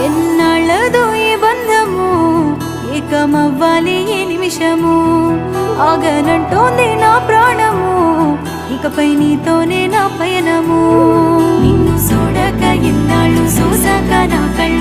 ఎన్నాళ్ళదో ఈ బంధము ఏకమవ్వాలి ఏ నిమిషము ఆగనంటోంది నా ప్రాణము ఇకపై నీతోనే నా పయనము నిన్ను చూడక ఇన్నాళ్ళు చూసాక నా కళ్ళ